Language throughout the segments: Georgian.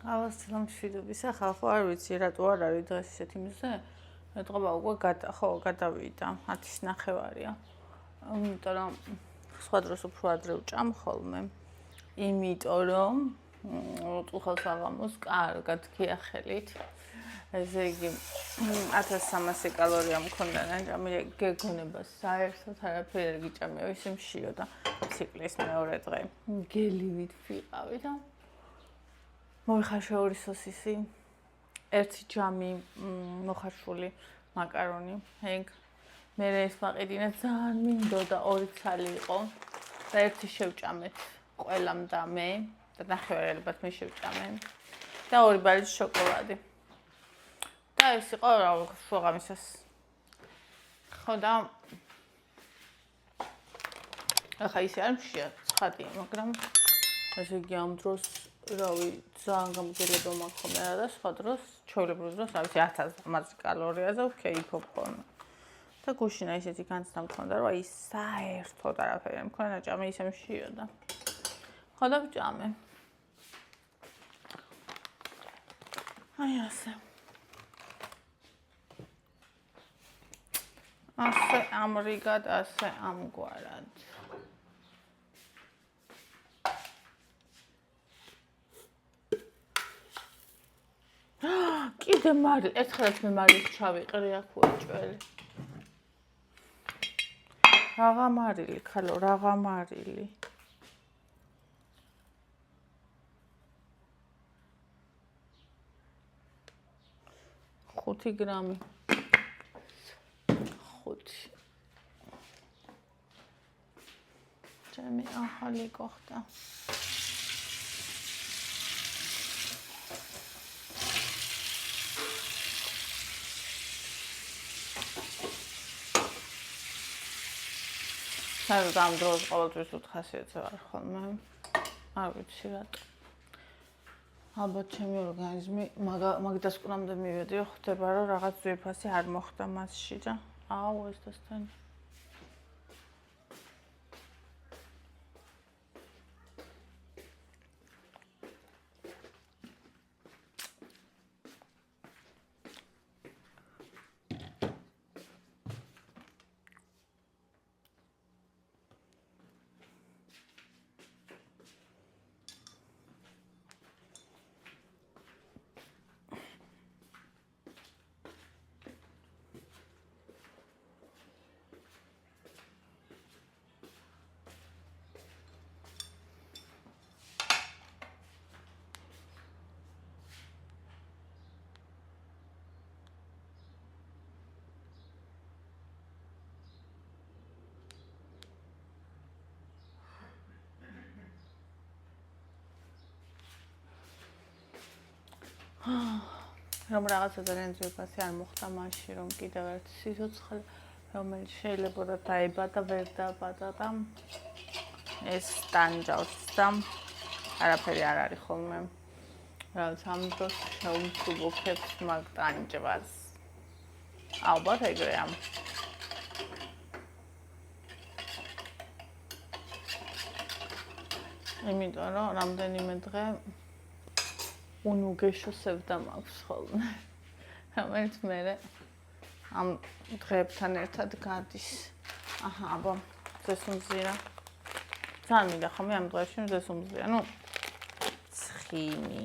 ავასწრამ მშვიდობისა ხალხო არ ვიცი რატო არ არის დღეს ისეთი მზე ეთყობა უკვე გადავიდა 10:30-ია იმიტომ რომ სხვა დროს უფრო ადრე ვჭამ ხოლმე იმიტომ რომ უწყალს აღამოს კარგად გიახელით ესე იგი 1300 კალორია მქონდა ნაჭამი გეგონება საერთოდ არაფერი არ გიჭამეო ისე მშიო და ციკლის მეორე დღე გელივით ვიყავი და მოიხარშა ორი სოსისი ერთი ჯამი მოხარშული მაკარონი ეგ მე ეს მაყიდინა ძალიან მინდოდა ორი ცალი იყო და ერთი შევჭამეთ ყველამ და მე და ნახევარილებად მე შევჭამე და ორი ბალიც შოკოლადი და ეს იყო რა შუაღამისას ხო და ახლა ისე არ მშია ცხადია მაგრამ ესე იგი ამ დროს რავი ძალიან გამგებლობა მაქვს ხოლმე და სხვა დროს ჩვეულებრივ დროს რა ვიცი 1000 კალორიაზე ვქეიფობ ხოლმე და გუშინა ისეთი განცდა მქონდა რომ აი საერთოდ არაფერი არ მქონდა ჭამე ისე მშიოდა ხო და ვჭამე აი ასე ამრიგად ასე ამგვარად კიდე მარილი, ერთხელაც მე მარილს ჩავიყრი აქ უეჭველი. რაღა მარილი, ხალო, რაღა მარილი. ხუთი გრამი. 5. ჩემი ახალი გახდა. საერთოდ ამ დროს ყოველთვის უთხასიათზე ვარ ხოლმე. არ ვიცი რატო. ალბათ ჩემი ორგანიზმი მაგდას კუნამდე მივედი, ხდება რომ რაღაც ძვირფასი არ მოხდა მასში და აუ ეს დასტანი. რომ რაღაცა ძალიან ძვირფასი არ მოხდა მასში, რომ კიდევ ერთ სიცოცხლე, რომელიც შეიძლება დაიბადა, ვერ დაიბადა და ეს ტანჯავს და არაფერი არ არის ხოლმე. რაც ამ დროს შეუმსუბუქებს მაგ ტანჯვას. ალბათ ეგრეა. იმიტომ რომ რამდენიმე დღე უნუგეშო სევდა მაქვს ხოლმე. რომელიც მე ამ დღეებთან ერთად გადის. აჰა, აბა, ზესუმზირა. ძალიან მინდა ხოლმე ამ დღეებში ზესუმზირა. ნუ ცხიმი.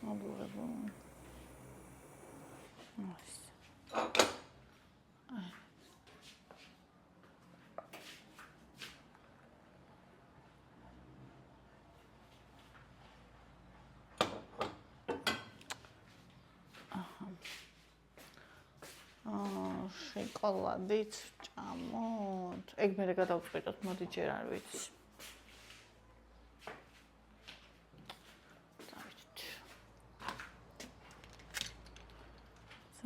Adorable. Nice. შოკოლადით ჭამოთ. ეგ მე გადავწყვიტოთ, მოდი ჯერ არ ვიცი.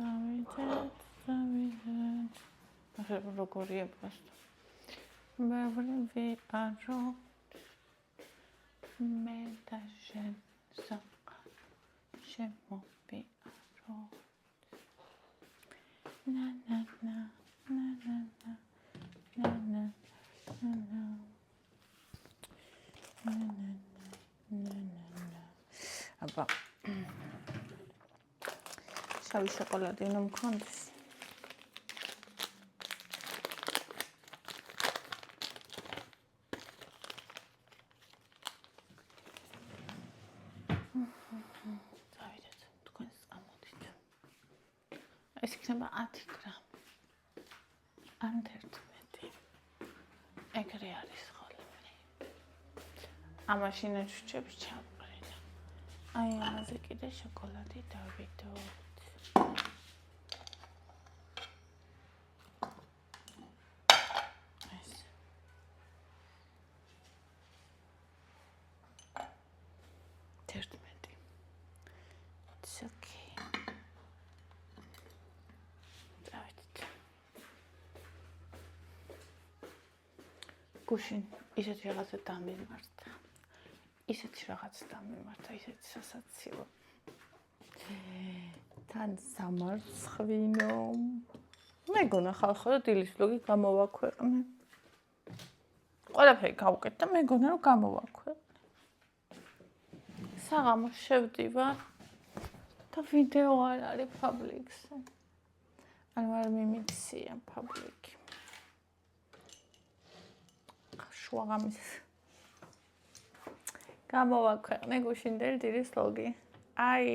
Завидеть. ახლა როგორია просто. მე ვიარო. მე და შენ საყა. შემოვიარო. Na na na na na na na na na na na. აბა შავი შოკოლადი უნდა მქონდეს. დავიდეთ, თქვენს წამოდით. ეს იქნება 10 გრამ. ან 11. ეგრე არის ხოლმე. ამაში ნაჩვენებს ჩავყრილა. აი ამაზე კიდე შოკოლადი დავიდოთ. It's okay. გუშინ ისეთი რაღაცა დამიმართა. ისეთი რაღაც დამიმართა, ისეთი სასაცილო. თან სამარცხვინო. მეგონა ხალხო და დილის ვლოგი გამოვაქვეყნე. ყველაფერი გავუკეთ და მეგონა რომ გამოვაქვეყნე. საღამოს შევდივარ და ვიდეო არ არის პაბლიკზე. ანუ არ მიმიქცია პაბლიკი. შუაღამის გამოვაქვეყნე გუშინდელი დილის ვლოგი. აი.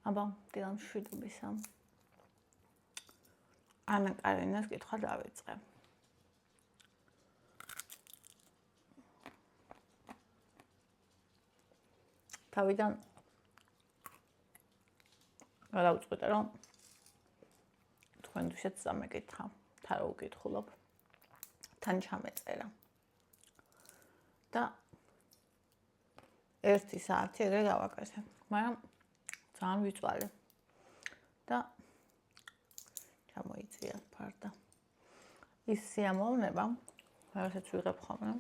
აბა, დილამ შვიდობისა. ანა კარინას კითხვა დავიწყე. თავიდან გადავწყვიტე, რომ თქვენთვისაც წამეკითხა, თან რო უკითხულობ, თან ჩამეწერა. და 1 საათი ეგრე გავაკეთე, მაგრამ ძალიან ვიწვალე. და ჩამოიწია ფარდა. ის სიამოვნება, რასაც ვიღებ ხოლმე.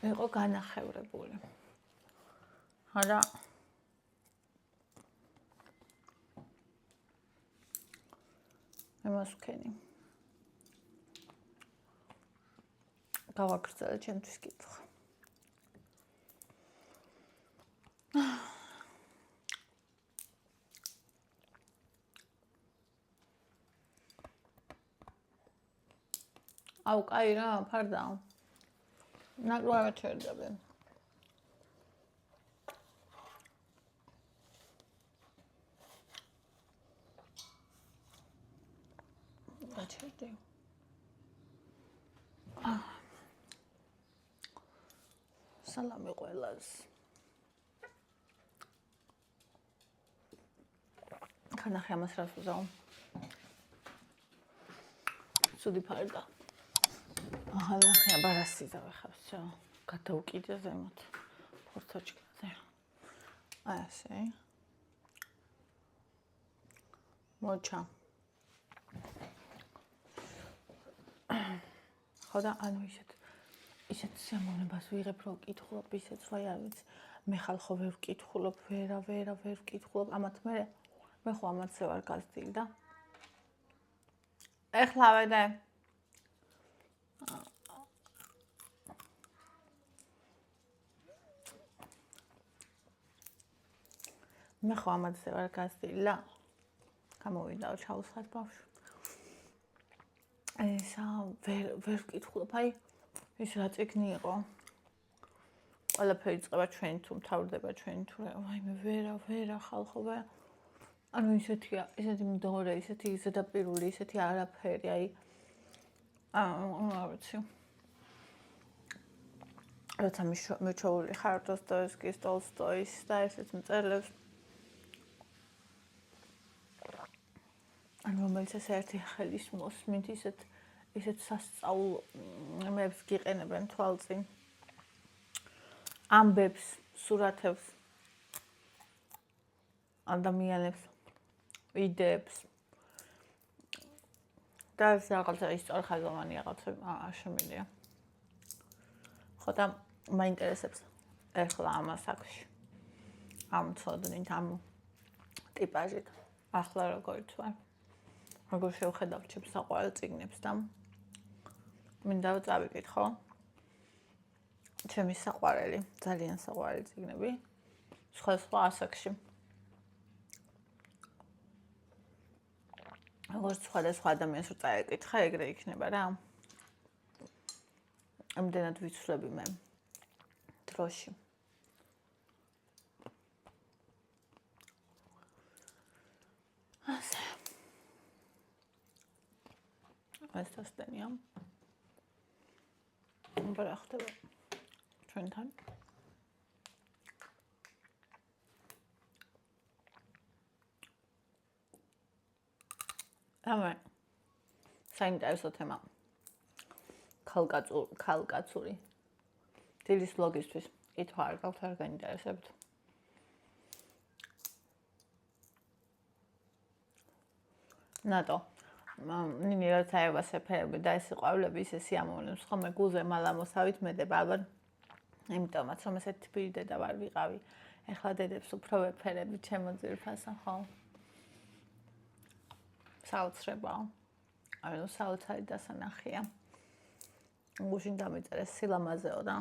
იყო განახევრებული. არა იმას ვქენი. გავაგრძელე ჩემთვის კითხვა. აუ, კაი რა, ფარდა. ნაკლო არ ჩერდები. აჩერდი. სალამი ყველას. განახე ამას რას ვუზაო. სუდი ფარდა. ახლა ხება რა სიზავე ხავს, შო. გადაუკიდე ზემოთ. ფორცოჩკაზე. აი ასე. მოჩა. ხოდა ანუ ისეთ სიამოვნებას ვიღებ, რომ ვკითხულობ ისეც, ვაი არ ვიცი. მე ხალხო ვერ ვკითხულობ, ვერ ვკითხულობ, ამათ მე ხო ამათზე ვარ გაზრდილი და ეხლა ვედე. მე ხო ამაზე ვარ გასწილა. გამოვიდა ჩაუსხად ბავშვი. ესა ვერ ვკითხულობ, აი ის რა წიგნი იყო. ყველაფერი წყება ჩვენ თუ მთავრდება ჩვენ თუ აი მე ვერა ხალხო ვერა. ანუ ისეთი მდორე, ისეთი ზედაპირული, ისეთი არაფერი, აი არ ვიცი. როცა მიჩვეული ხარ დოსტოევსკის, ტოლსტოის და ესეთ მწერლებს ანუ რომელიც ეს ერთი ხელის მოსმით ისეთ სასწაულებს გიყენებენ თვალწინ ამბებს, სურათებს ადამიანებს, იდეებს და ეს რაღაცა ისტორიულოვანი რაღაცა შემილია. ხო და მაინტერესებს ახლა ამ საკში ამ ცოდნით ამ ტიპაჟით ახლა როგორიც ვარ როგორ შევხედავ ჩემს საყვარელ წიგნებს და მინდა წავიკითხო ჩემი საყვარელი ძალიან საყვარელი წიგნები სხვა ასაკში როგორც სხვადასხვა ადამიანს რო წაეკითხა ეგრე იქნება რა ამდენად ვიცვლები მე დროში ასე ეს დასტენია რა ხდება ჩვენთან ამე საინტერესო თემა ქალკაცური დილის ბლოგისთვის კითხვა არ გაქვთ არ გაინტერესებთ ნატო ნინი რაც აევას ეფერები და ეს ყვავლები ისე სიამოვნებს ხოლმე გულზე მალამოსავით მედება ალბათ იმიტომაც რომ ესეთი თბილი დედა ვარ ვიყავი ეხლა დედებს უფრო ვეფერები ჩემო ძირფასა ხო საოცრებაა ანუ საოცარი დასანახია გუშინ დამიწერეს სილამაზეო და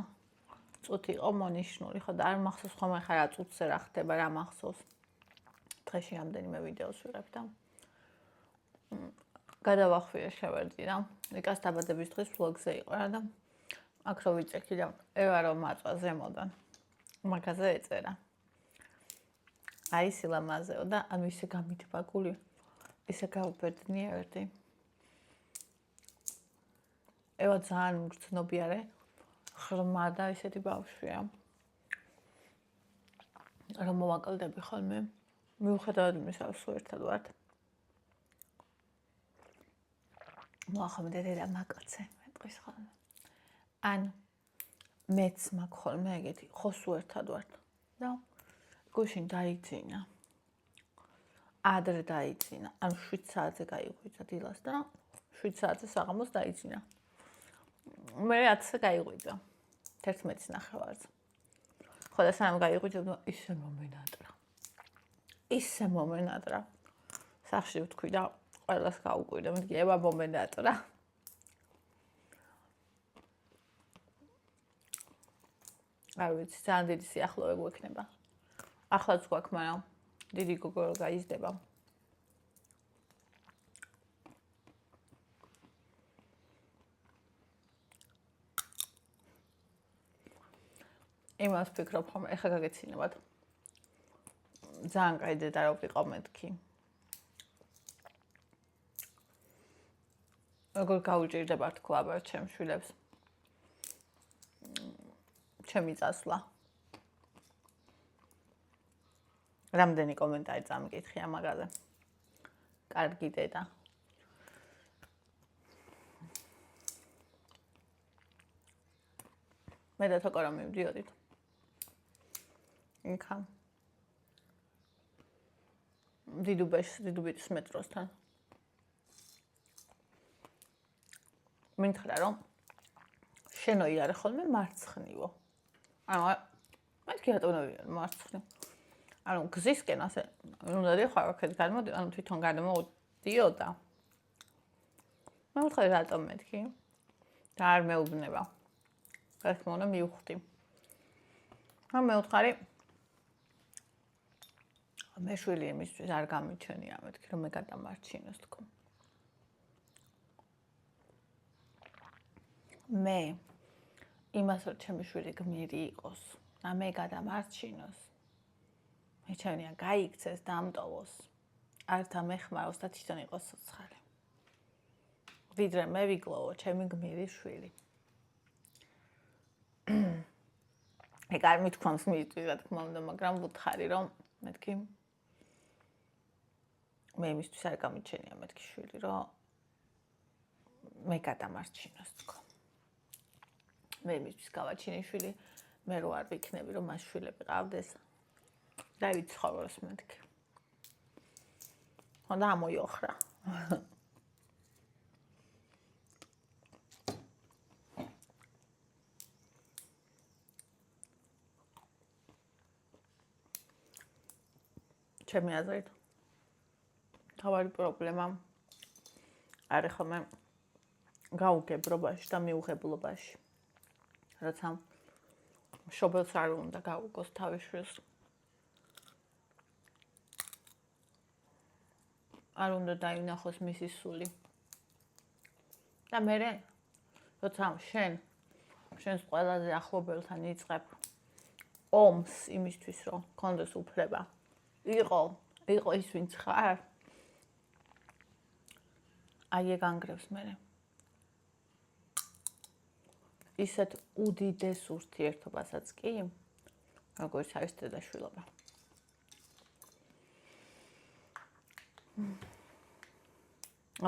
წუთი იყო მონიშნული ხო და არ მახსოვს ხოლმე ხარ რა წუთზე რა ხდება რა მახსოვს დღეში რამდენიმე ვიდეოს ვიღებ და გადავახვიე შევერდი რა იკას დაბადების დღის ბლოგზე იყო რა და აქ რო ვიწექი და ევა რომ მაწვა ზემოდან მაგაზე ეწერა აი სილამაზეო და ანუ ისე გამითბა გული ისე გავბედნიერდი ევა ძალიან მგრძნობიარე ხრმა და ისეთი ბავშვია რომ მოვაკლდები ხოლმე მიუხედავად იმისა რომ ერთად ვართ მოახმდე და მაკაცე მეტყვის ხოლმე ან მეც მაგ ხოლმე ეგეთი ხო სულ ერთად ვართ და გუშინ დაიძინა ადრე დაიძინა ან 7 საათზე გაიღვიძა დილას და 7 საათზე საღამოს დაიძინა მე 10-ზე გაიღვიძა 11-ს ნახევარზე ხო და სამ გაიღვიძა ისე მომენატრა სახში ვთქვი და ყველას გაუკვირდა მე ევა მომენატრა არ ვიცი ძალიან დიდი სიახლოვე გვექნება ახლაც გვაქვს მაგრამ დიდი გოგო გაიზრდება იმას ვფიქრობ ხომ ეხლა გაგეცინებათ ძალიან კაი დედა რო ვიყავ მეთქი როგორ გაუჭირდება თქვა აბა ჩემს შვილებს ჩემი წასვლა რამდენი კომენტარი წამიკითხია მაგაზე კარგი დედა მე და თოკო რომ მივდიოდით იქა დიდუბის მეტროსთან მინთხრა რომ შენო იარე ხოლმე მარცხნივო ანუ მეთქი რატომ მარცხნივ ანუ გზისკენ ასე უნდა დიხარ აქეთ გამოდი ანუ თვითონ გადმოდიოდა მე ვთქვი რატომ მეთქი და არ მეუბნება. ეს მონა მივხვდი. ამ მე ვთქვი მე შვილი იმისთვის არ გამიჩენია მეთქი რომ მე გადამარჩინოს თქო. მე იმას რომ ჩემი შვილი გმირი იყოს და მე გადამარჩინოს. მე ჩემნია გაიქცეს, დამტოვოს. ართა მეხმაროს და თვითონ იყოს სოცხალი. ვიდრე მე ვიკლოვო ჩემი გმირი შვილი. ეგ არ მithქვამს მისთვის რა თქმა უნდა, მაგრამ ვუთხარი რომ მეთქი მე იმისთვის არ გამიჩენია მეთქი შვილი რომ მე გადამარჩინოს თქო. მე იმისთვის გავაჩინე შვილი, მე რო არ ვიქნები რომ მას შვილები ყავდეს და ვიცხოვროს მეთქი. ხონდა ამოიოხრა. ჩემი აზრით თავარი პრობლემა არის ხოლმე გაუგებრობაში და მიუღებლობაში. როცა მშობელს არ უნდა გაუგოს თავის შვილს. არ უნდა დაინახოს მისი სული. და მე როცა შენს ყველაზე ახლობელთან იწყებ ომს იმისთვის რომ გქონდეს უფლება იყო ის ვინც ხარ. აი ეგ ანგრევს მე. ისეთ უდიდეს ურთიერთობასაც კი, როგორც არის დედაშვილობა.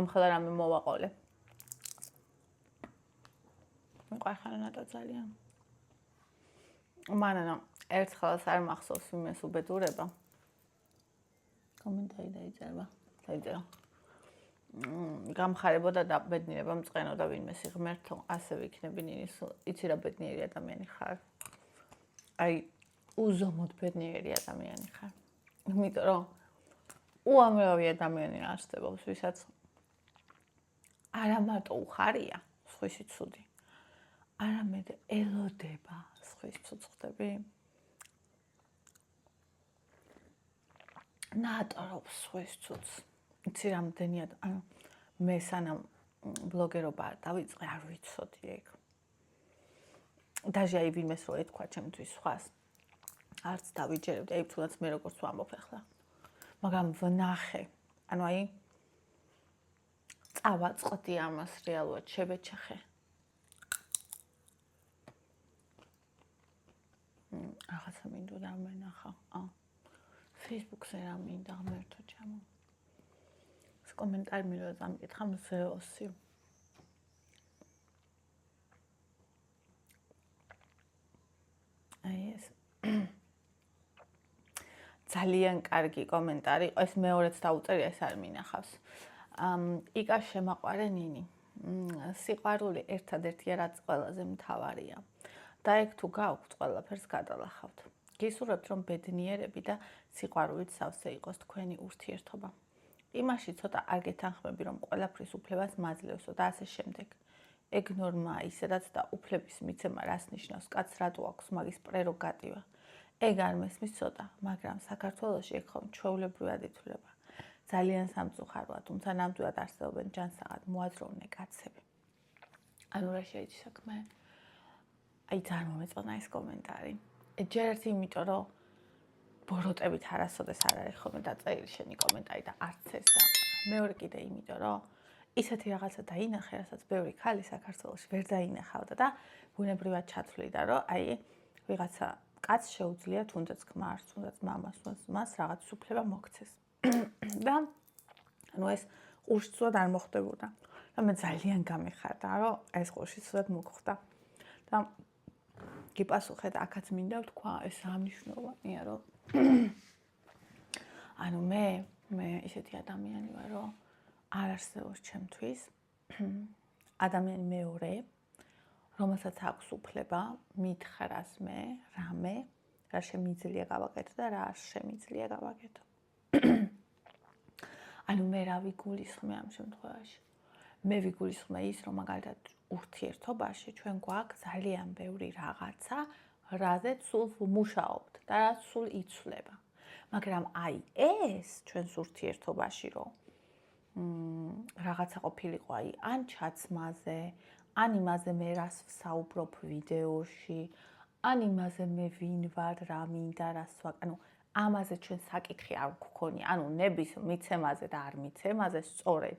ამხელა რამე მოვაყოლე. მიყვარხანა და ძალიან. მანანა ერთხელაც არ მახსოვს იმეს უბედურება. კომენტარი დაიწერა. გამხარებოდა და ბედნიერება მწყენოდა ვინმე სიღმერთო, ასე ვიქნები ნინის, იცი რა ბედნიერი ადამიანი ხარ. აი, უზომოდ ბედნიერი ადამიანი ხარ. იმიტომ რომ უამრავი ადამიანი არსებობს, ვისაც არა მარტო უხარია სხვისი ცუდი, არამედ ელოდება სხვის ცუცხვდები. ნატრობს სხვის ცუცს. იცი რამდენია, ანუ მე სანამ ბლოგერობა დავიწყე არ ვიცოდი ეგ. დაჟე აი ვინმეს რო ეთქვა ჩემთვის სხვას. არც დავიჯერებდი, აი თუნდაც მე როგორც ვამბობ ახლა. მაგრამ ვნახე, ანუ აი წავაწყდი ამას რეალურად შევეჩეხე. რაღაცა მინდოდა მენახა. Facebook-ზე რა მინდა ღმერთო ჩემო. ეს კომენტარი მინდა დამკითხა მზეოსი. აი ეს ძალიან კარგი კომენტარი იყო, ეს მეორეც დაუწერია, ეს არ მინახავს. იკა შემაყვარე ნინი. სიყვარული ერთადერთია, რაც ყველაზე მთავარია. და ეგ თუ გაქვთ, ყველაფერს გადალახავთ. გისურვებთ, რომ ბედნიერები და სიყვარულით სავსე იყოს თქვენი ურთიერთობა. იმაში ცოტა არ გეთანხმები, რომ ყველაფრის უფლებას მაძლევსო და ასე შემდეგ. ეგ ნორმაა ისედაც და უფლების მიცემა რას ნიშნავს, კაცს რატო აქვს მაგის პრეროგატივა. ეგ არ მესმის ცოტა, მაგრამ საქართველოში ეგ ხომ ჩვეულებრივად ითვლება. ძალიან სამწუხაროა, თუმცა ნამდვილად არსებობენ ჯანსაღად მოაზროვნე კაცები. ანუ რა შეიძლება საქმე? აი ძალიან მომეწონა ეს კომენტარი. ჯერ ერთი იმიტომ რომ ბოროტებით არასოდეს არ არის ხოლმე დაწერილი შენი კომენტარი და არც ეს და მეორე კიდე იმიტომ რომ ისეთი რაღაცა დაინახე, რასაც ბევრი ქალი საქართველოში ვერ დაინახავდა და ბუნებრივად ჩათვლიდა, რომ აი ვიღაცა კაცს შეუძლია თუნდაც ქმარს, თუნდაც მამას, მას რაღაც უფლება მოქცეს. და ანუ ეს ყურშცულად არ მოხდებოდა. და მე ძალიან გამეხარდა, რომ ეს ყურშცულად მოხდა. და გიპასუხე და აქაც მინდა ვთქვა, ეს ამნიშნულოვანია, რომ ანუ მე ისეთი ადამიანი ვარ, რომ არ არსებობს ჩემთვის ადამიანი მეორე, რომელსაც აქვს უფლება მითხრას მე რამე, რა შემიძლია გავაკეთო და რა არ შემიძლია გავაკეთო. ანუ მე რა ვიგულისხმე ამ შემთხვევაში. მე ვიგულისხმე ის, რომ მაგალითად ურთიერთობაში ჩვენ გვაქვს ძალიან ბევრი რაღაცა, რაზეც სულ ვმუშაობთ და რაც სულ იცვლება. მაგრამ აი ეს ჩვენს ურთიერთობაში რომ რაღაცა ყოფილიყო აი ან ჩაცმაზე, ან იმაზე მე რას ვსაუბრობ ვიდეოში, ან იმაზე მე ვინ ვარ, რა მინდა, რას ანუ ამაზე ჩვენ საკითხი არ გვქონია, ანუ ნების მიცემაზე და არ მიცემაზე სწორედ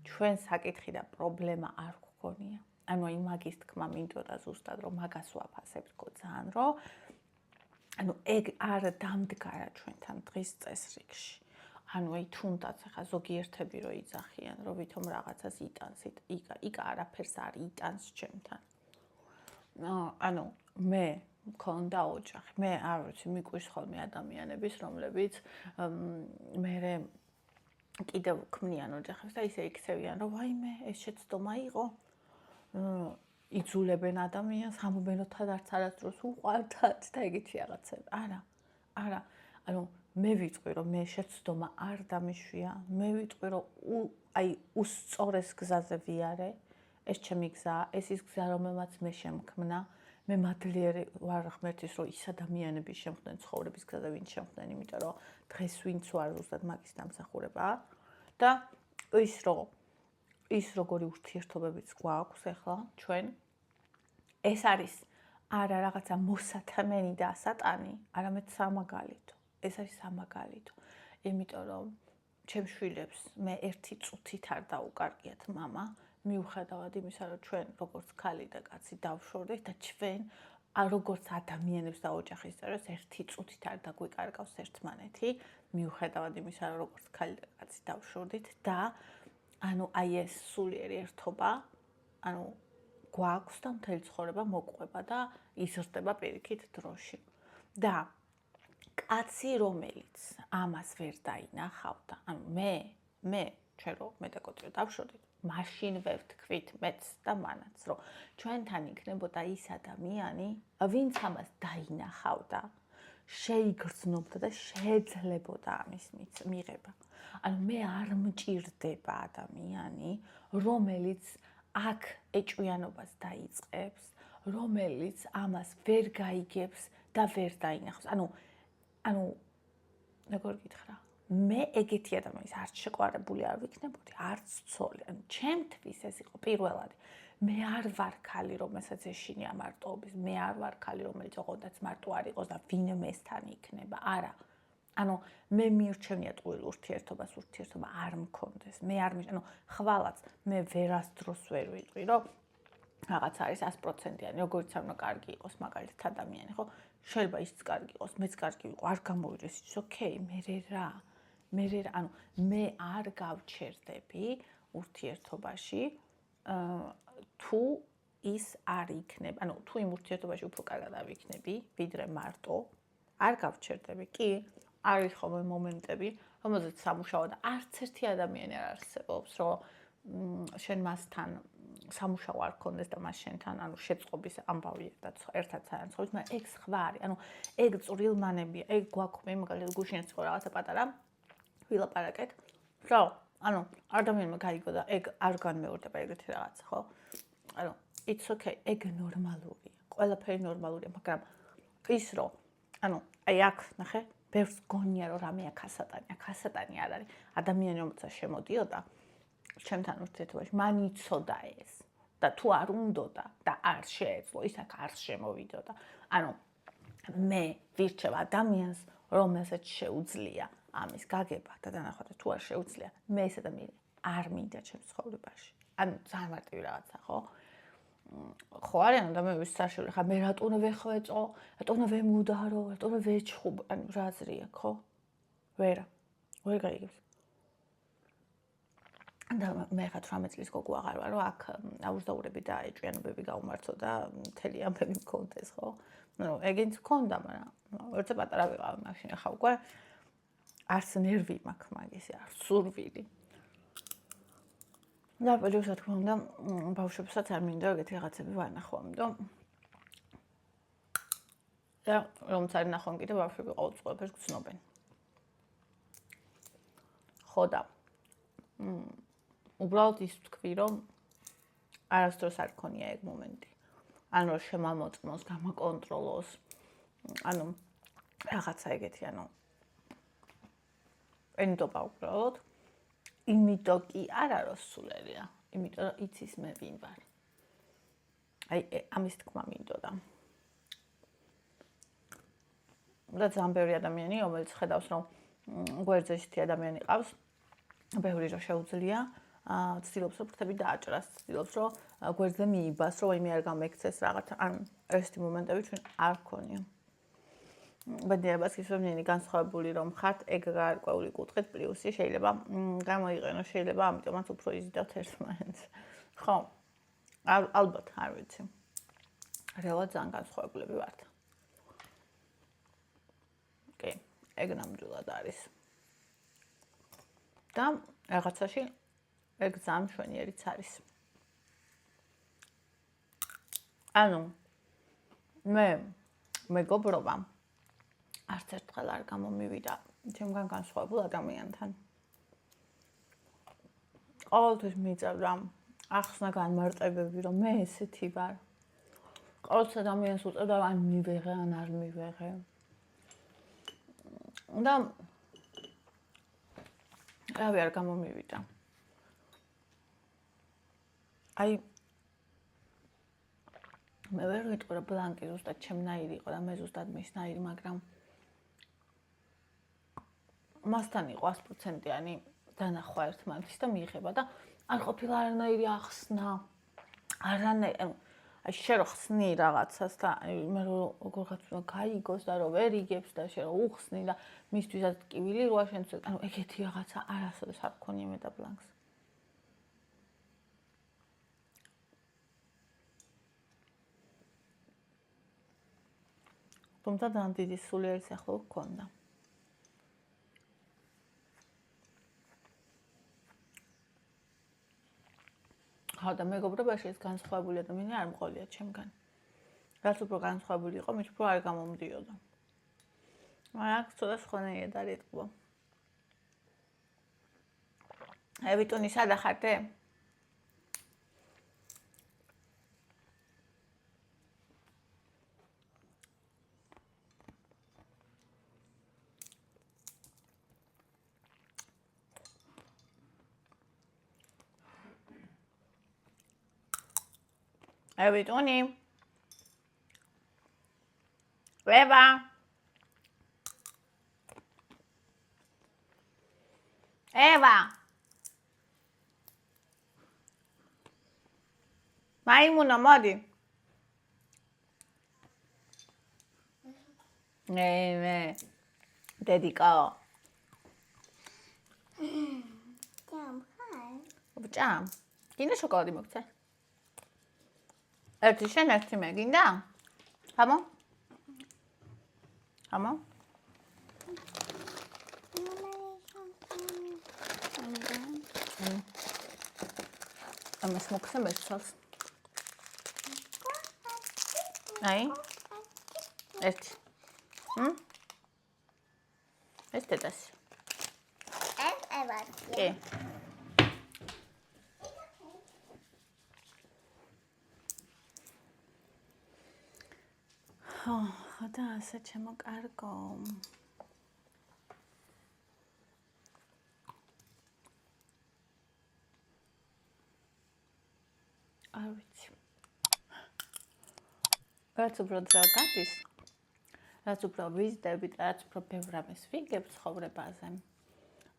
ჩვენ საკითხი და პრობლემა არ გვქონია. ანუ აი მაგის თქმა მინდოდა ზუსტად რომ მაგას ვაფასებ თქო ძალიან რომ ანუ ეგ არ დამდგარა ჩვენთან დღის წესრიგში. ანუ აი თუნდაც ახლა ზოგიერთები რო იძახიან რომ ვითომ რაღაცას იტანს იქ არაფერს არ იტანს ჩემთან. ანუ მე მქონდა ოჯახი. მე არ ვიცი მიყვარს ხოლმე ადამიანების რომლებიც მე კიდევ ქმნიან ოჯახებს და ისე იქცევიან რომ ვაიმე ეს შეცდომა იყო იძულებენ ადამიანს ამობენ რომ თადარც არასდროს უყვარდათ და ეგეთი რაღაცები. არა. ანუ მე ვიტყვი რომ მე შეცდომა არ დამიშვია. მე ვიტყვი რომ აი უსწორეს გზაზე ვიარე. ეს ჩემი გზაა, ეს ის გზა რომელმაც მე შემქმნა. მე მადლიერი ვარ ღმერთის რომ ის ადამიანები შემხდნენ ცხოვრების გზაზე ვინც შემხდნენ, იმიტომ რომ დღეს ვინც ვარ ზუსტად მაგის დამსახურებაა და ის როგორი ურთიერთობებიც გვაქვს ახლა ჩვენ ეს არის არა რაღაცა მოსათმენი და სატანი, არამედ სამაგალითო. ეს არის სამაგალითო. იმიტომ რომ ჩემ შვილებს მე ერთი წუთით არ დაუკარგიათ მამა, მიუხედავად იმისა, რომ ჩვენ როგორც ქალი და კაცი დავშორდეთ და ჩვენ როგორც ადამიანებს და ოჯახის წევრებს ერთი წუთით არ დაგვიკარგავს ერთმანეთი, მიუხედავად იმისა, რომ როგორც ქალი და კაცი დავშორდით და ანუ აი ეს სულიერი ერთობა, ანუ გვაქვს და მთელი ცხოვრება მოყვება და იზრდება პირიქით დროში. და კაცი რომელიც ამას ვერ დაინახავდა, ანუ მე ჩვენ რო მე და კოტე დავშორდით, მაშინ ვევთქვით მეც და მანაც, რომ ჩვენთან იქნებოდა ის ადამიანი, ვინც ამას დაინახავდა, შეიგრძნობდა და შეეძლებოდა ამის მიღება. ანუ მე არ მჭირდება ადამიანი, რომელიც აქ ეჭვიანობას დაიწყებს, რომელიც ამას ვერ გაიგებს და ვერ დაინახავს. ანუ როგორ გითხრა? მე ეგეთი ადამიანის არც შეყვარებული არ ვიქნებოდი, არც ცოლი. ანუ ჩემთვის ეს იყო პირველად. მე არ ვარ ქალი, რომელსაც ეშინია მარტოობის. მე არ ვარ ქალი, რომელიც ოღონდაც მარტო არ იყოს და ვინმესთან იქნება. არა. ანუ მე მირჩენია ტყუილ ურთიერთობას, ურთიერთობა არ მქონდეს. მე არ ანუ ხვალაც მე ვერასდროს ვერ ვიტყვი, რომ რაღაც არის 100%-იანი, როგორც არ უნდა კარგი იყოს მაგალითად ადამიანი, ხო? შეიძლება ისიც კარგი იყოს, მეც კარგი ვიყო, არ გამოვიდეს ის, ოკეი, ანუ მე არ გავჩერდები ურთიერთობაში, თუ ის არ იქნება, ანუ თუ იმ ურთიერთობაში უფრო კარგად ავიქნები, ვიდრე მარტო, არ გავჩერდები. კი, არის ხოლმე მომენტები, რომელზეც სამუშაო და არც ერთი ადამიანი არ არსებობს, რომ შენ მასთან სამუშაო არ ქონდეს და მას შენთან ანუ შეწყობის ამბავი და ერთად საერთოდ ცხოვრობს, მაგრამ ეგ სხვა არის. ანუ ეგ წვრილმანებია, ეგ გვაქვს მაგალითად გუშინაც ხო რაღაცა პატარა ვილაპარაკეთ, რომ ანუ ადამიანმა გაიგო და ეგ არ განმეორდება ეგეთი რაღაცა, ხო? ანუ it's okay, ეგ ნორმალურია. ყველაფერი ნორმალურია, მაგრამ ის რომ ანუ აი აქ ნახე, ბევრს გონია რომ რამე აქ ასატანი არ არის. ადამიანი რომელსაც შემოდიოდა ჩემთან ურთიერთობაში, მან იცოდა ეს და თუ არ უნდოდა და არ შეეძლო, ის აქ არ შემოვიდოდა. ანუ მე ვირჩევ ადამიანს, რომელსაც შეუძლია ამის გაგება და დანახვა და თუ არ შეუძლია, მე ეს ადამიანი არ მინდა ჩემს ცხოვრებაში. ანუ ძალიან მარტივი რაღაცა, ხო? ხო არიან და მე ვისწრაფშული, ხა მე რატომ ვეხვეწო, რატომ ვემუდარო, რატომ ვეჩხუბ, ანუ რა აზრია, ხო? ვერ გაიგებს. და მე ხა 18 წლის გოგო აღარ ვარ, რომ აქ აუზდაურები და ეჭვიანობები გაუმართო და მთელი ამბები მქონდეს, ხო? ნუ ეგეც მქონდა, მაგრამ ერთზე პატარა ვიყავ მაშინ, ხა უკვე არც ნერვი მაქვს მაგისი, არც სურვილი. და პერიოდს რა თქმა უნდა, ბავშვებსაც არ მინდა ეგეთი რაღაცები ვანახო, ამიტომ და რომც არ ნახონ კიდე ბავშვები ყოველწლიურად გრძნობენ. ხო და უბრალოდ ის ვთქვი, რომ არასდროს არ ქონია ეგ მომენტი. ანუ შემამოწმოს, გამაკონტროლოს. ანუ რაღაცა ეგეთი, ანუ ენდობა უბრალოდ. იმიტომ კი არა რომ სულელია, იმიტომ რომ იცის მე ვინ ვარ. აი ამის თქმა მინდოდა. და ძალიან ბევრი ადამიანი, რომელიც ხედავს, რომ გვერდზე ისეთი ადამიანი ყავს, ბევრი რომ შეუძლია, ცდილობს რომ ფრთები დააჭრას, ცდილობს რომ გვერდზე მიიბას, რომ იმი არ გამექცეს რაღაცა, ან ესეთი მომენტები ჩვენ არ გქონია. ბედნიერებას ისევ განსხვავებული რომ ხართ, ეგ გარკვეული კუთხით პლუსი შეიძლება გამოიყენოს, შეიძლება ამიტომაც უფრო იზიდავთ ერთმანეთს. ხო? ალბათ, არ ვიცი. რეალურად ძალიან განსხვავებულები ვართ. კი, ეგ ნამდვილად არის. და რაღაცაში ეგ ძალიან მშვენიერიც არის. ანუ მე მეგობრობა არც ერთხელ არ გამომივიდა ჩემგან განსხვავებულ ადამიანთან. ყოველთვის მიწევდა ახსნა განმარტებები, რომ მე ესეთი ვარ. ყოველთვის ადამიანს უწევდა, ან მივეღე, ან არ მივეღე. და რავი არ გამომივიდა. აი მე ვერ ვიტყვი, რომ ბლანკი ზუსტად ჩემნაირი იყო და მე ზუსტად მისნაირი, მაგრამ მასთან იყო 100%-იანი დანახვა ერთმანეთის და მიიღება და არ ყოფილა არანაირი ახსნა. არანაირი, აი შენ რო ხსნი რაღაცას და მე როგორღაც უნდა გაიგოს და რომ ვერ იგებს და შენ რო უხსნი და მისთვისაც ტკივილი როა შენთვის, ანუ ეგეთი რაღაცა არასოდეს არ გქონია მე და ბლანკს. თუმცა ძალიან დიდი სულიერი სიახლოვე გქონდა. ხო და მეგობრობაში ეს განსხვავებული ადამიანი არ მყოლია ჩემგან. რაც უფრო განსხვავებული იყო, მით უფრო არ გამომდიოდა. მაგრამ აქ ცოტა სხვანაირად არის ეტყობა. ვიტუნი, სადა ხარდე? ვიტუნი. ვება. ევა. მაიმუნო, მოდი. მე. დედიკო. ჭამ. გინდა შოკოლადი მოგცე? ერთი შენ, ერთი მე, გინდა? ხამო? ხამო? ამას მოგცე მეცალს. აი? ერთი. ეს დედასი. ეს ევარია. კი. ხო და ასე ჩემო კარგო. არ ვიცი. რაც უფრო ძრა გადის, რაც უფრო ვიზდებით, რაც უფრო ბევრ რამეს ვიგებ ცხოვრებაზე,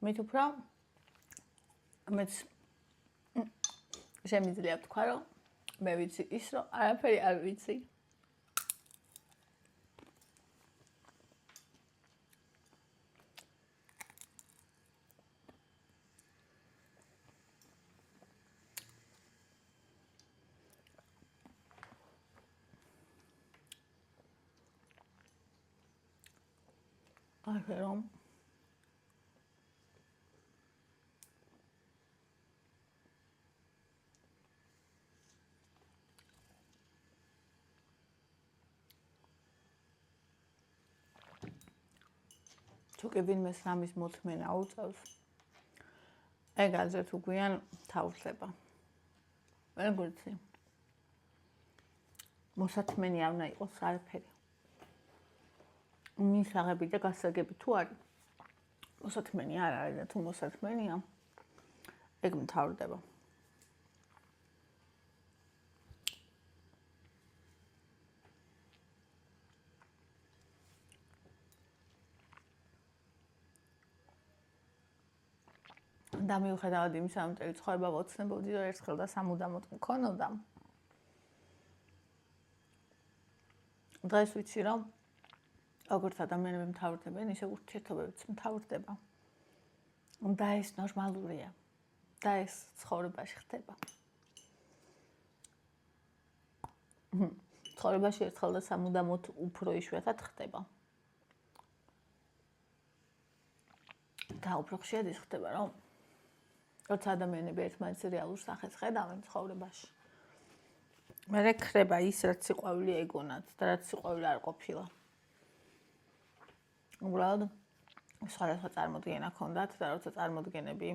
მით უფრო მეც შემიძლია ვთქვა, რომ მე ვიცი ის, რომ არაფერი არ ვიცი. რომ თუ კი ვინმეს რამის მოთმენა უწევს, ეგ აზრ თუ გვიან თავდება. ვერ გვიცი. მოსათმენი არ უნდა იყოს არაფერი. მისაღები და გასაგები თუ არის. მოსათმენი არ არის და თუ მოსათმენია, ეგ მთავრდება. და მიუხედავად იმისა, რომ მთელი ცხოვრება ვოცნებობდი და ერთხელ და სამუდამოდ მქონოდა. დღეს ვიცი, რომ როგორც ადამიანები მთავრდებენ, ისე ურთიერთობებიც მთავრდება. და ეს ნორმალურია. და ეს ცხოვრებაში ხდება. ცხოვრებაში ერთხელ და სამუდამოდ უფრო იშვიათად ხდება. და უფრო ხშირად ის ხდება, რომ როცა ადამიანები ერთმანეთს რეალურ სახეს ხედავენ ცხოვრებაში. მერე ხდება ის, რაც სიყვარული ეგონათ და რაც სიყვარული არ ყოფილა. უბრალოდ სხვადასხვა წარმოდგენა ჰქონდათ და როცა წარმოდგენები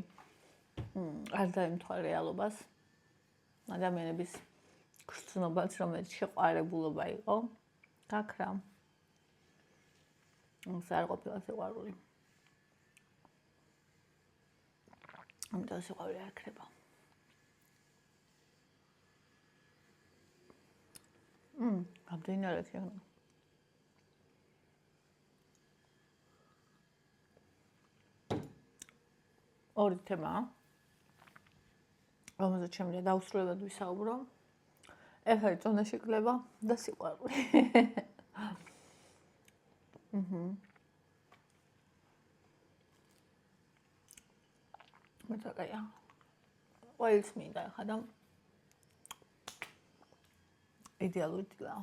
არ დაემთხვა რეალობას, ადამიანების გრძნობაც, რომელიც შეყვარებულობა იყო, გაქრა. ეს არ ყოფილა სიყვარული. ამიტომ სიყვარული არ ქრება. გამდენარეთ ეგ. ორი თემა. რომელზეც შემიძლია დაუსრულებლად ვისაუბრო. ეს არის წონაში კლება და სიყვარული. მეტაკია. ყველს მინდა ხა და იდეალური დილა.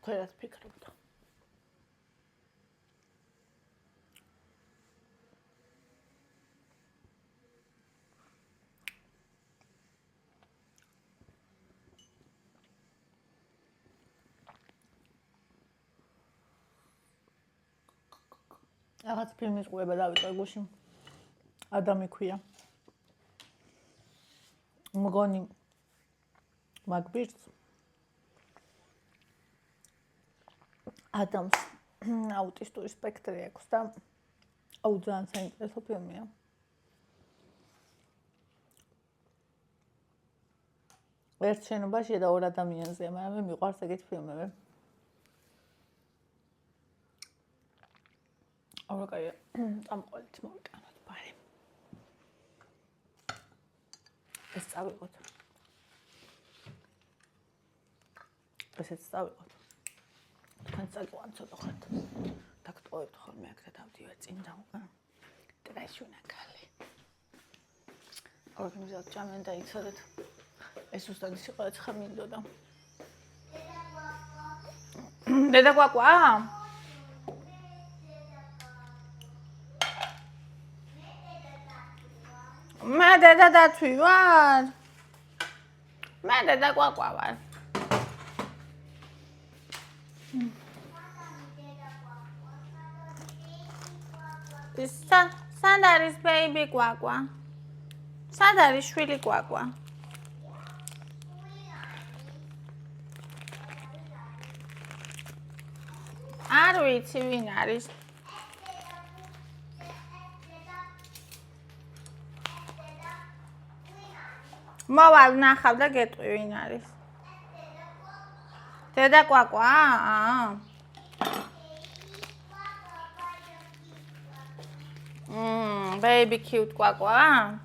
ყველას ფიქრობთ. რაღაც ფილმის ყურება დავიწყე გუშინ. ადამი ქვია. მგონი მაგბირს ადამს აუტისტური სპექტრი აქვს და ძალიან საინტერესო ფილმია. ერთ შენობაშია და ორ ადამიანზეა, მაგრამ მე მიყვარს ეგეთი ფილმები. ორაკაია წამყოლით მოვიტანოთ ბარი. ეს წავიღოთ. ესეც წავიღოთ. თან წაგვან ცოტა ხართ. დაგტოვებთ ხოლმე აქ და დავდივარ წინ და უკან. ტრაშუნა კალი. ორგანიზად ჭამენ და იცოდეთ. ეს უბრალოდ სიყვარული ხარ მინდოდა. დედა კვაკვა? მე დედა დათვი ვარ. მე დედა კვაკვა ვარ. სად არის ბეიბი კვაკვა? სად არის შვილი კვაკვა? არ ვიცი ვინ არის. მოვალ ნახავ და გეტყვი ვინ არის. დედა კვაკვა? Baby cute კვაკვა?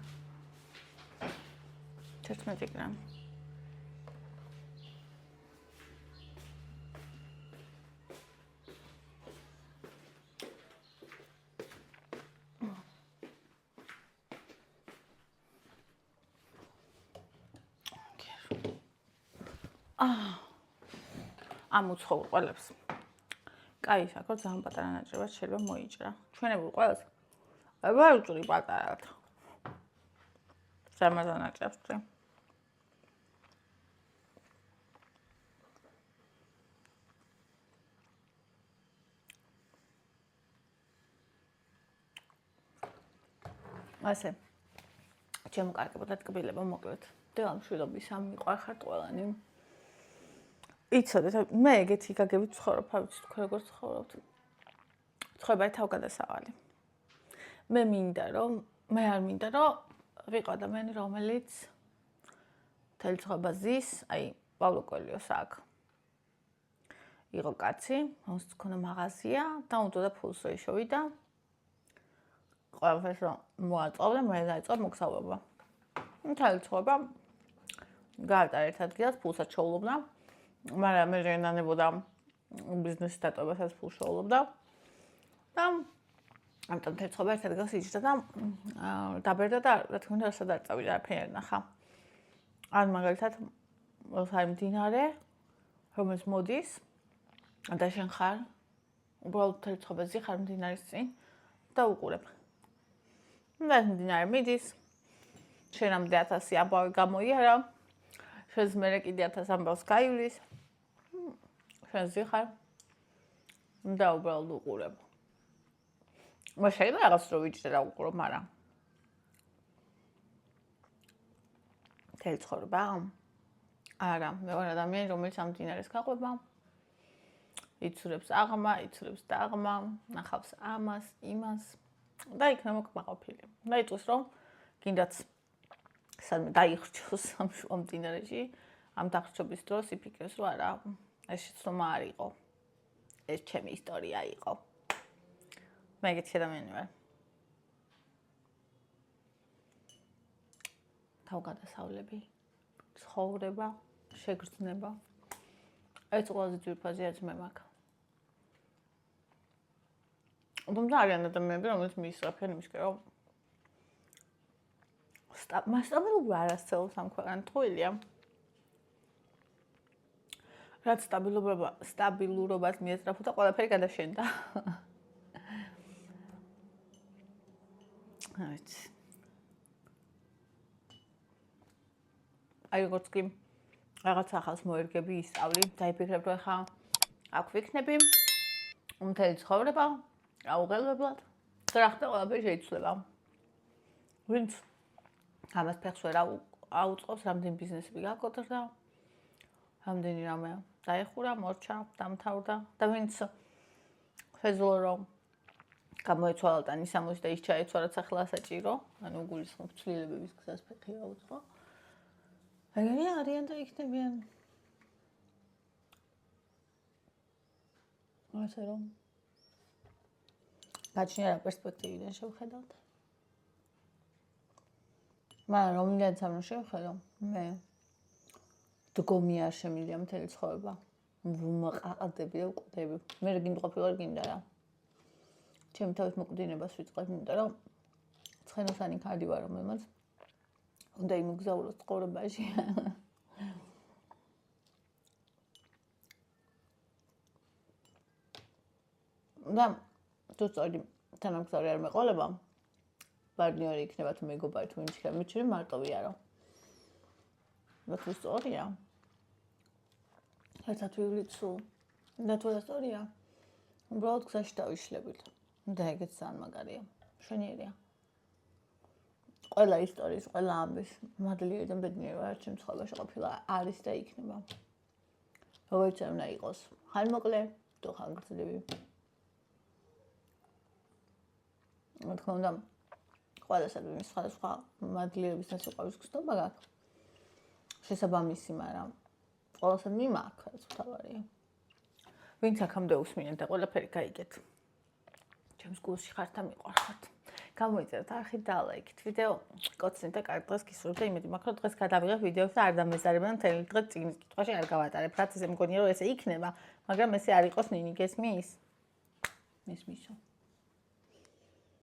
11 გრამი. ამუცხო ყველებს. კაი, საკო ძალიან პატარა ნაჭრებად შეიძლება მოიჭრა. ჩვენებულ ყველას. აბა უწური პატარად. ზემოდან აჭერვდი. ასე ჩემო კარგებო და ტკბილებო მოკლედ დილამშვიდობის ამ მიყვარხართ ყველანი იცოდეთ მე ეგეთი გაგებით ცხოვრობ არ ვიცი თქვენ როგორ ცხოვრობთ ცხოვრება თავგადასავალი მე არ მინდა რომ ვიყო ადამიანი რომელიც თელ ცხოვრება ზის აი პავლო კოელიოს აქ იყო კაცი რომელსაც ჰქონდა მაღაზია და უნდა ფულს რო იშოვიდა ყველაფერს რომ მოაწყობდა, მე დაიწყო მოგზაურობა. მთელი ცხოვრება გაატარა ერთ ადგილას, ფულსაც შოულობდა, მაგრამ მე რენანებოდა ბიზნესის დატოვებასაც ფულს შოულობდა და ამიტომ მთელი ცხოვრება ერთ ადგილას იჯდა და დაბერდა და რა თქმა უნდა რასაც არ წავიდა არაფერი არ ნახა. ან მაგალითად ხარ მდინარე, რომელიც მოდის და შენ ხარ უბრალოდ მთელი ცხოვრებაზე ხარ მდინარის წინ და უყურებ. და მდინარე მიდის, შენამდე 1000 ამბავი გამოიარა, შენს მერე კიდე 1000 ამბავს გაივლის, შენ ზიხარ და უბრალოდ უყურებ. შეიძლება რაღაც რო ვიჯდე რა უყურებ, მაგრამ თელი ცხოვრება არა, მე ვარ ადამიანი, რომელიც ამ მდინარეს გაყვება, იცურებს აღმა, იცურებს დაღმა, ნახავს ამას, იმას. და იქნება მოკმაყოფილი. და იწვის რომ კიდაც სადმე დაიხრჩოს ამ მდინარეში, ამ დახრჩობის დროს იფიქრებს რომ არა, ეს შეცდომა არ იყო. ეს ჩემი ისტორია იყო. მე ეგეთი ადამიანი ვარ. თავგადასავლები, ცხოვრება, შეგრძნება. ეს ყველაზე ძვირფასი რაც მე მაქვს. თუმცა არიან ადამიანები, რომელიც მიისწრაფიან იმისკენ, რომ სტაბილურობა არ ასწავლებს ამ ქვეყანას ტყუილია. რაც სტაბილურობას მიეწრაფოდა, ყველაფერი გადაშენდა. აი როგორც კი რაღაც ახალს მოერგები, ისწავლი, დაიფიქრებ, რომ ხა აქ ვიქნები, მთელი ცხოვრება აუღელებლად და რა ხდება ყველაფერი შეიცვლება. ვინც ამას ფეხს ვერ აუწყობს, რამდენი ბიზნესები გაკოტრდა, რამდენი რამე დაეხურა, მორჩა, დამთავრდა და ვინც შეძლო რომ გამოეცვალა და ნისამოსი და ის ჩაეცვა რაც ახლა საჭირო, ანუ გულისხმობ ცვლილებების გზას ფეხი აუწყო. ეგენი არიან და იქნებიან. ასე რომ გაჩნია რა პერსპექტივიდან შევხედავთ. მაგრამ რომლიანიც ამ შევხედავ, მე დგომი არ შემიძლია მთელი ცხოვრება. ვუმაყაყდები და ვკვდები. მე რგინდ ყოფილვარ გინდა რა. ჩემი თავის მოკვდინებას ვიწყებ, იმიტომ რომ ცხენოსანი ქადი ვარ, რომელმაც უნდა იმოგზაუროს ცხოვრებაში. და თუ სწორი თანამგზავრი არ მეყოლება, პარტნიორი იქნება თუ მეგობარი თუ ვინც იქნება, მეჩვენე მარტოვია რა. და თუ სწორია, ერთად ვივლიცო და თუ სწორია, უბრალოდ გზაში დავიშლებით. და ეგეც ძალიან მაგარია, მშვენიერია. ყველა ისტორიის, ყველა ამბის მადლიერი და ბედნიერი ვარ, ჩემ ცხოვრებაში ყოფილა არის და იქნება. როგორც უნდა იყოს, ხანმოკლე თუ ხანგრძლივი. რა თქმა უნდა, ყველასადმი სხვადასხვა მადლიერების და სიყვარულის გზნობა გაქვს. შესაბამისი, მაგრამ ყველასადმი მაქვს, რაც თავარია. ვინც აქამდე უსმინეთ და ყველაფერი გაიგეთ. ჩემს გულში ხართ და მიყვარხართ. გამოიწერეთ არხით და ლაიქით ვიდეო, კოცნით და კარგ დღეს გისურვებთ და იმედი მაქვს, რომ დღეს გადავიღებ ვიდეოს და არ დამეზარებენ მთელი დღე წიგნის კითხვაში არ გავატარებ. რაც ესე მგონია, რომ ესე იქნება, მაგრამ ესე არ იყოს ნინი გესმის? მისმისო.